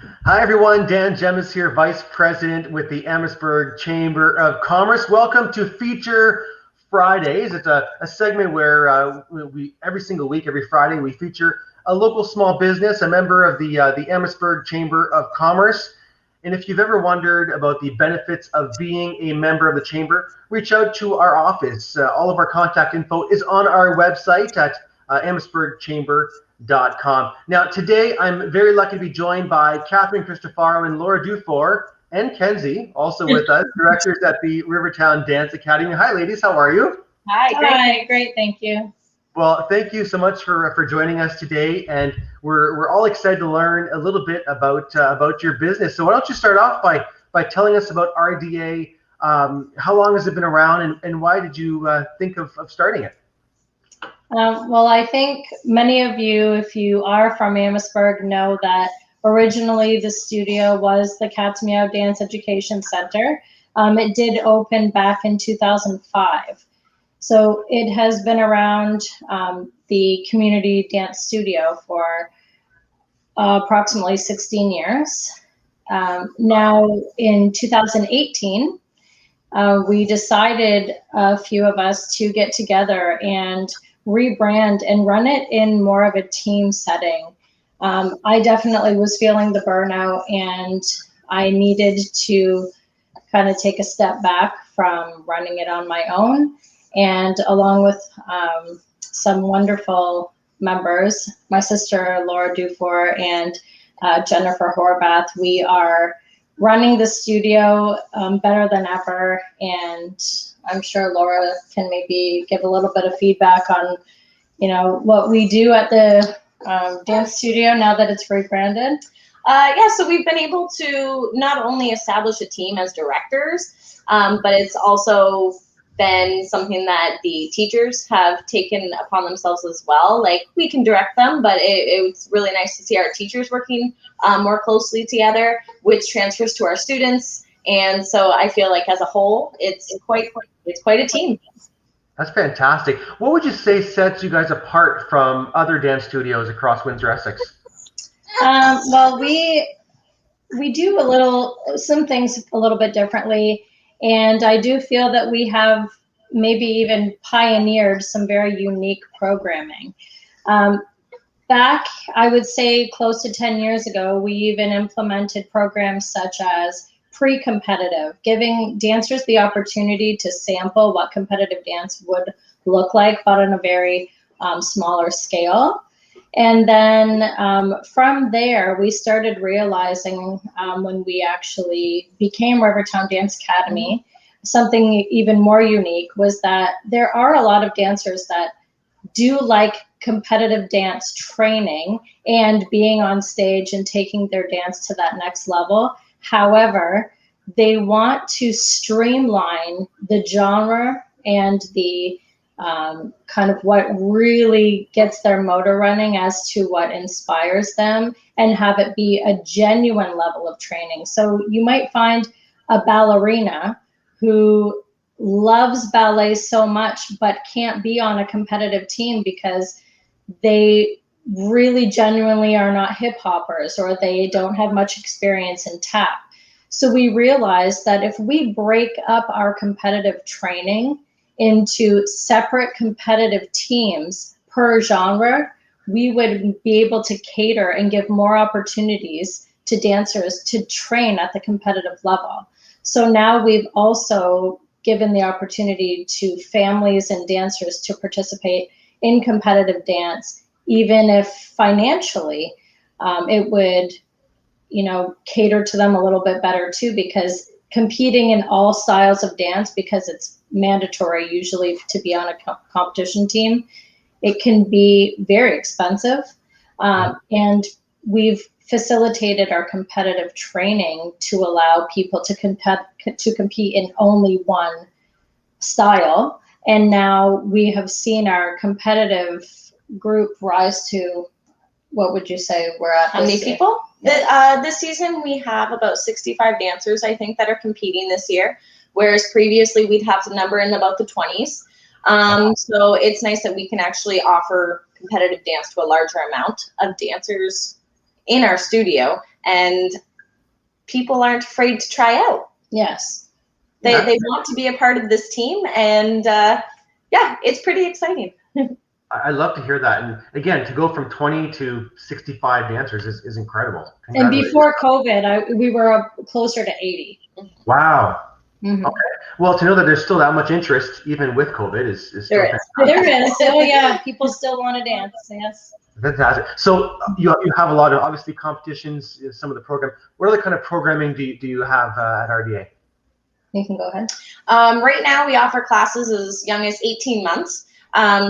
Hi everyone, Dan Gemis here, Vice President with the Amherstburg Chamber of Commerce. Welcome to Feature Fridays. It's a segment where we every single week, every Friday, we feature a local small business, a member of the Amherstburg Chamber of Commerce. And if you've ever wondered about the benefits of being a member of the Chamber, reach out to our office. All of our contact info is on our website at amherstburgchamber.com. Now, today I'm very lucky to be joined by Catherine Cristofaro and Laura Dufour and Kenzie, also with us, directors at the Rivertown Dance Academy. Hi, ladies. How are you? Hi, great. Thank you. Well, thank you so much for joining us today, and we're all excited to learn a little bit about your business. So why don't you start off by telling us about RDA? How long has it been around, and why did you think of starting it? Well, I think many of you, if you are from Amherstburg, know that originally the studio was the Cat's Meow Dance Education Center. It did open back in 2005. So it has been around the community dance studio for approximately 16 years. Now in 2018, we decided, a few of us, to get together and rebrand and run it in more of a team setting. I definitely was feeling the burnout, and I needed to kind of take a step back from running it on my own. And along with some wonderful members, my sister Laura Dufour and Jennifer Horvath, we are running the studio better than ever. And I'm sure Laura can maybe give a little bit of feedback on, what we do at the dance studio now that it's rebranded. Yeah, so we've been able to not only establish a team as directors, but it's also been something that the teachers have taken upon themselves as well. Like, we can direct them, but it's really nice to see our teachers working more closely together, which transfers to our students. And so I feel like as a whole, it's quite a team. That's fantastic. What would you say sets you guys apart from other dance studios across Windsor, Essex? Well, we do some things a little bit differently, and I do feel that we have maybe even pioneered some very unique programming. Back, I would say close to 10 years ago, we even implemented programs such as pre-competitive, giving dancers the opportunity to sample what competitive dance would look like, but on a very smaller scale. And then from there, we started realizing when we actually became Rivertown Dance Academy, something even more unique was that there are a lot of dancers that do like competitive dance training and being on stage and taking their dance to that next level. However, they want to streamline the genre and the kind of what really gets their motor running as to what inspires them, and have it be a genuine level of training. So you might find a ballerina who loves ballet so much but can't be on a competitive team because they really genuinely are not hip hoppers, or they don't have much experience in tap. So we realized that if we break up our competitive training into separate competitive teams per genre, we would be able to cater and give more opportunities to dancers to train at the competitive level. So now we've also given the opportunity to families and dancers to participate in competitive dance, even if financially it would, cater to them a little bit better too, because competing in all styles of dance, because it's mandatory usually to be on a competition team, it can be very expensive. And we've facilitated our competitive training to allow people to compete in only one style. And now we have seen our competitive group rise to, what would you say we're at? How many people? Yeah. This season we have about 65 dancers, I think, that are competing this year, whereas previously we'd have a number in about the 20s. So it's nice that we can actually offer competitive dance to a larger amount of dancers in our studio. and people aren't afraid to try out. Yes. They want to be a part of this team, and yeah, it's pretty exciting. I love to hear that. And again, to go from 20 to 65 dancers is incredible. And before COVID, we were closer to 80. Wow. Mm-hmm. Okay. Well, to know that there's still that much interest, even with COVID, is still fantastic. There is. Oh, yeah. People still want to dance. Yes. Fantastic. So you have a lot of, obviously, competitions, some of the program. What other kind of programming do you have at RDA? You can go ahead. Right now, we offer classes as young as 18 months.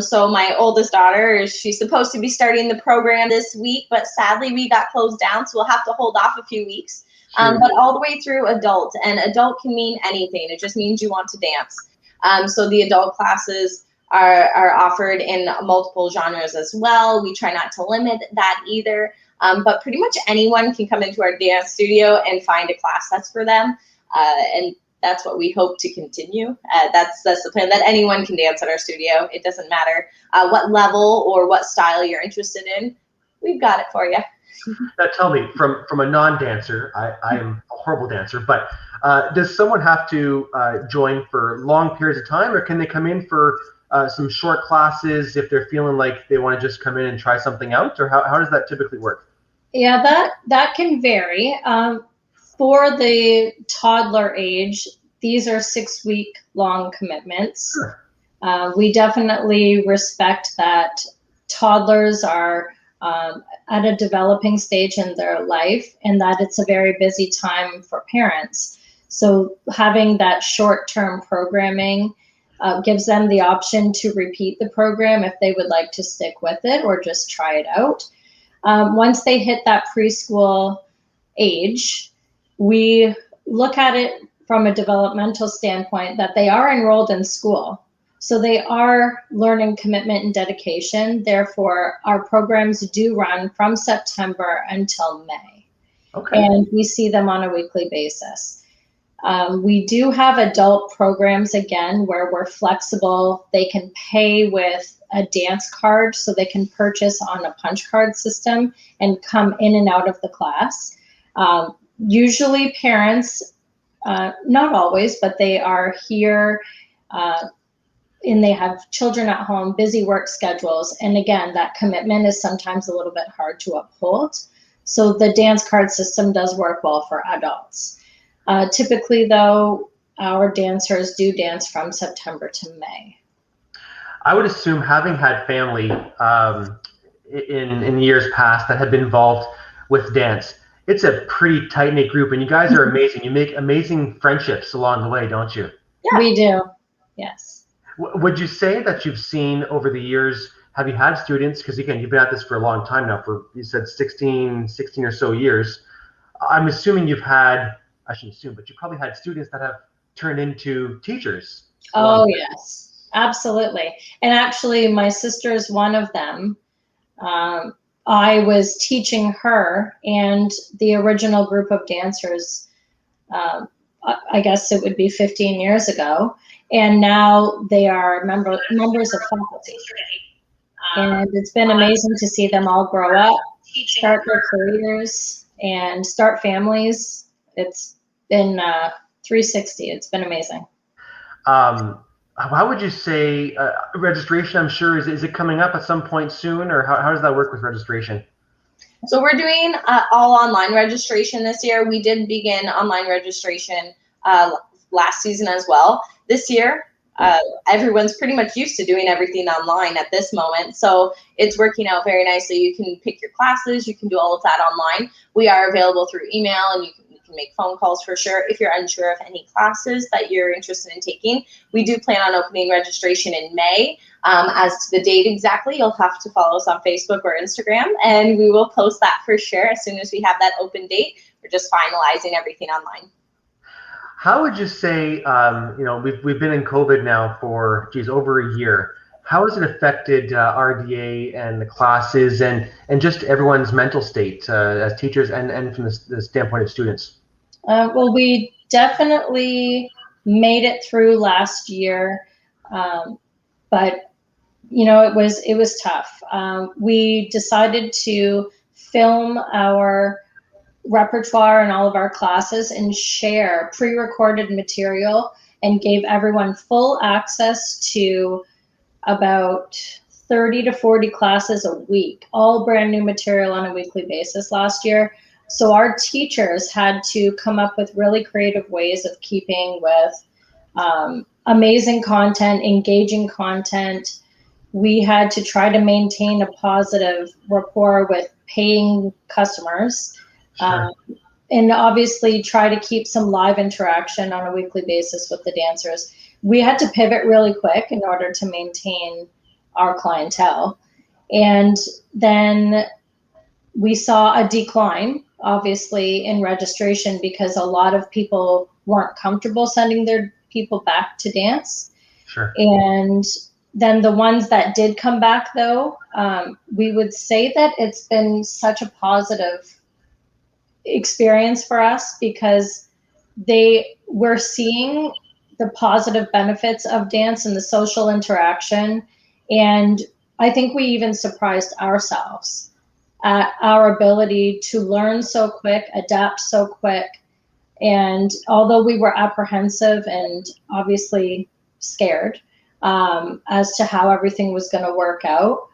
So my oldest daughter, she's supposed to be starting the program this week, but sadly we got closed down, so we'll have to hold off a few weeks. But all the way through adult, and adult can mean anything. It just means you want to dance. So the adult classes are offered in multiple genres as well. We try not to limit that either. But pretty much anyone can come into our dance studio and find a class that's for them. And that's what we hope to continue. That's the plan, that anyone can dance at our studio. It doesn't matter what level or what style you're interested in. We've got it for you. Now tell me, from a non-dancer, I am a horrible dancer, but does someone have to join for long periods of time, or can they come in for some short classes if they're feeling like they want to just come in and try something out, or how does that typically work? Yeah, that can vary. For the toddler age, these are 6-week long commitments. Sure. We definitely respect that toddlers are at a developing stage in their life, and that it's a very busy time for parents. So having that short-term programming gives them the option to repeat the program if they would like to stick with it or just try it out. Once they hit that preschool age, we look at it from a developmental standpoint that they are enrolled in school. So they are learning commitment and dedication. Therefore, our programs do run from September until May. Okay. And we see them on a weekly basis. We do have adult programs, again, where we're flexible. They can pay with a dance card, so they can purchase on a punch card system and come in and out of the class. Usually parents, not always, but they are here and they have children at home, busy work schedules. And again, that commitment is sometimes a little bit hard to uphold. So the dance card system does work well for adults. Typically though, our dancers do dance from September to May. I would assume, having had family in years past that have been involved with dance, it's a pretty tight-knit group, and you guys are amazing. You make amazing friendships along the way, don't you? Yeah. We do, yes. Would you say that you've seen over the years, have you had students, because again, you've been at this for a long time now, for, you said 16 or so years. I'm assuming you've had, I shouldn't assume, but you probably had students that have turned into teachers. Oh, yes, absolutely. And actually, my sister is one of them. I was teaching her and the original group of dancers, I guess it would be 15 years ago, and now they are members of faculty. And it's been amazing to see them all grow up, start their careers, and start families. It's been 360. It's been amazing. How would you say registration, I'm sure, is it coming up at some point soon, or how does that work with registration? So we're doing all online registration this year. We did begin online registration last season as well. This year, everyone's pretty much used to doing everything online at this moment. So it's working out very nicely. You can pick your classes. You can do all of that online. We are available through email, and you can make phone calls for sure. If you're unsure of any classes that you're interested in taking, we do plan on opening registration in May. As to the date exactly, you'll have to follow us on Facebook or Instagram, and we will post that for sure as soon as we have that open date. We're just finalizing everything online. How would you say, we've been in COVID now for, over a year. How has it affected RDA and the classes and just everyone's mental state as teachers and from the standpoint of students? Well, we definitely made it through last year, but it was tough. We decided to film our repertoire in all of our classes and share pre-recorded material, and gave everyone full access to about 30 to 40 classes a week, all brand new material on a weekly basis last year. So our teachers had to come up with really creative ways of keeping with amazing content, engaging content. We had to try to maintain a positive rapport with paying customers. Sure. And obviously try to keep some live interaction on a weekly basis with the dancers. We had to pivot really quick in order to maintain our clientele. And then we saw a decline, obviously, in registration because a lot of people weren't comfortable sending their people back to dance. Sure. And then the ones that did come back, though, we would say that it's been such a positive experience for us because we're seeing the positive benefits of dance and the social interaction. And I think we even surprised ourselves at our ability to learn so quick, adapt so quick. And although we were apprehensive and obviously scared as to how everything was going to work out,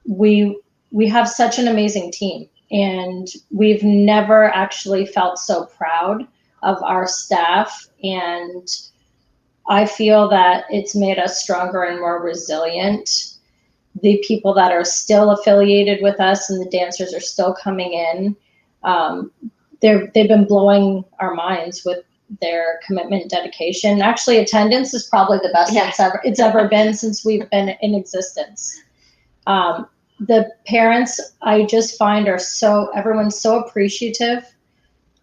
we have such an amazing team. And we've never actually felt so proud of our staff. And I feel that it's made us stronger and more resilient. The people that are still affiliated with us and the dancers are still coming in, they've been blowing our minds with their commitment and dedication. Actually, attendance is probably the best it's ever been since we've been in existence. The parents, I just find, everyone's so appreciative.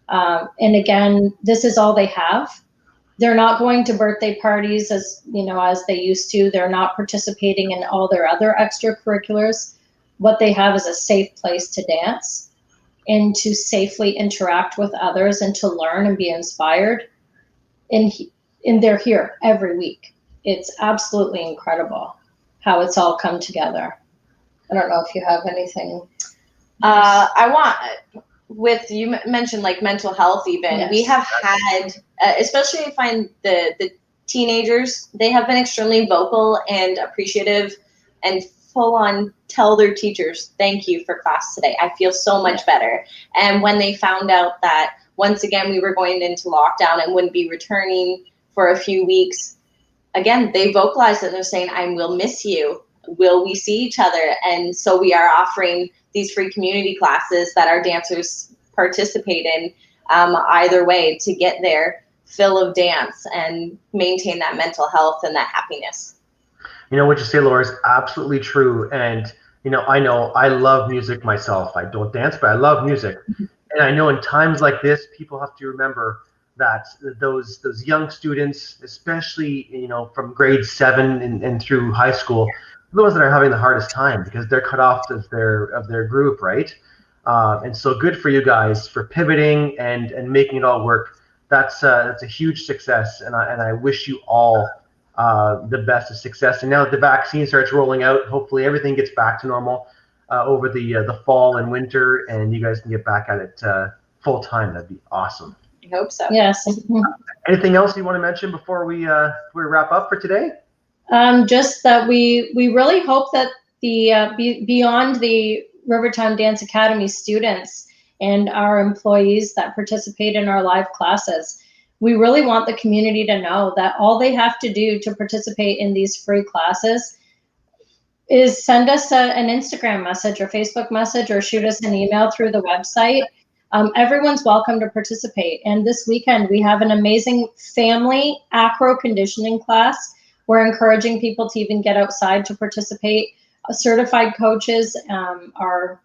And again, this is all they have. They're not going to birthday parties as they used to. They're not participating in all their other extracurriculars. What they have is a safe place to dance and to safely interact with others and to learn and be inspired. And they're here every week. It's absolutely incredible how it's all come together. I don't know if you have anything. You mentioned like mental health even. Yes. We have had, especially I find the teenagers, they have been extremely vocal and appreciative and full on tell their teachers, thank you for class today. I feel so much better. And when they found out that once again we were going into lockdown and wouldn't be returning for a few weeks, again, they vocalized it. They're saying, I will miss you. Will we see each other? And so we are offering these free community classes that our dancers participate in either way to get their fill of dance and maintain that mental health and that happiness. What you say, Laura, is absolutely true. And, I know I love music myself. I don't dance, but I love music. And I know in times like this, people have to remember that those young students, especially, from grade 7 and through high school, the ones that are having the hardest time because they're cut off of their group, right? And so good for you guys for pivoting and making it all work. That's a huge success, and I wish you all the best of success. And now that the vaccine starts rolling out, hopefully everything gets back to normal over the fall and winter, and you guys can get back at it full time. That'd be awesome. I hope so. Yes. Anything else you want to mention before we wrap up for today? Just that we really hope that beyond the Rivertown Dance Academy students and our employees that participate in our live classes, we really want the community to know that all they have to do to participate in these free classes is send us an Instagram message or Facebook message or shoot us an email through the website. Everyone's welcome to participate. And this weekend, we have an amazing family acro conditioning class. We're encouraging people to even get outside to participate. Certified coaches are,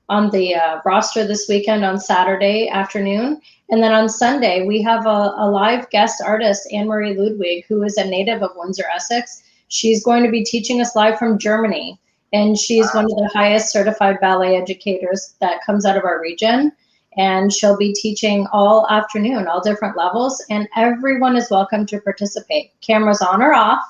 on the roster this weekend on Saturday afternoon. And then on Sunday, we have a live guest artist, Anne-Marie Ludwig, who is a native of Windsor, Essex. She's going to be teaching us live from Germany. And she's one of the highest certified ballet educators that comes out of our region. And she'll be teaching all afternoon, all different levels, and everyone is welcome to participate. Cameras on or off.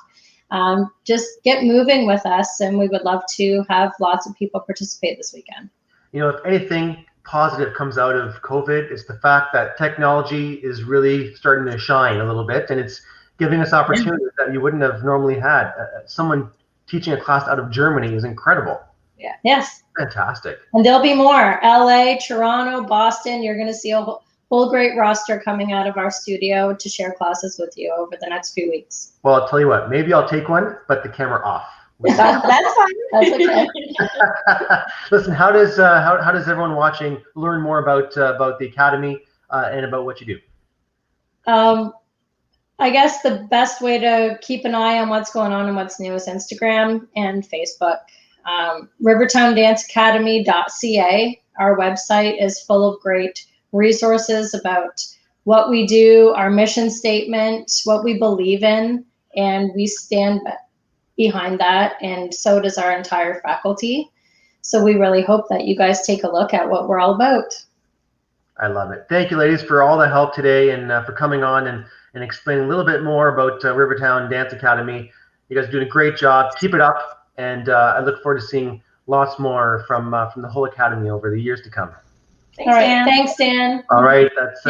Just get moving with us, and we would love to have lots of people participate this weekend. you know, if anything positive comes out of COVID, it's the fact that technology is really starting to shine a little bit, and it's giving us opportunities that you wouldn't have normally had. Someone teaching a class out of Germany is incredible. Yeah. Yes. Fantastic. And there'll be more. LA, Toronto, Boston. You're going to see a whole great roster coming out of our studio to share classes with you over the next few weeks. Well, I'll tell you what, maybe I'll take one, but the camera off. That's fine. That's okay. Listen, how does everyone watching learn more about the Academy and about what you do? I guess the best way to keep an eye on what's going on and what's new is Instagram and Facebook. Rivertowndanceacademy.ca. Our website is full of great resources about what we do, our mission statement, what we believe in, and we stand behind that, and so does our entire faculty. So we really hope that you guys take a look at what we're all about. I love it. Thank you, ladies, for all the help today and for coming on and explaining a little bit more about Rivertown Dance Academy. You guys are doing a great job. Keep it up, and I look forward to seeing lots more from the whole Academy over the years to come. Thanks, Dan. Thanks, Dan. All right, that's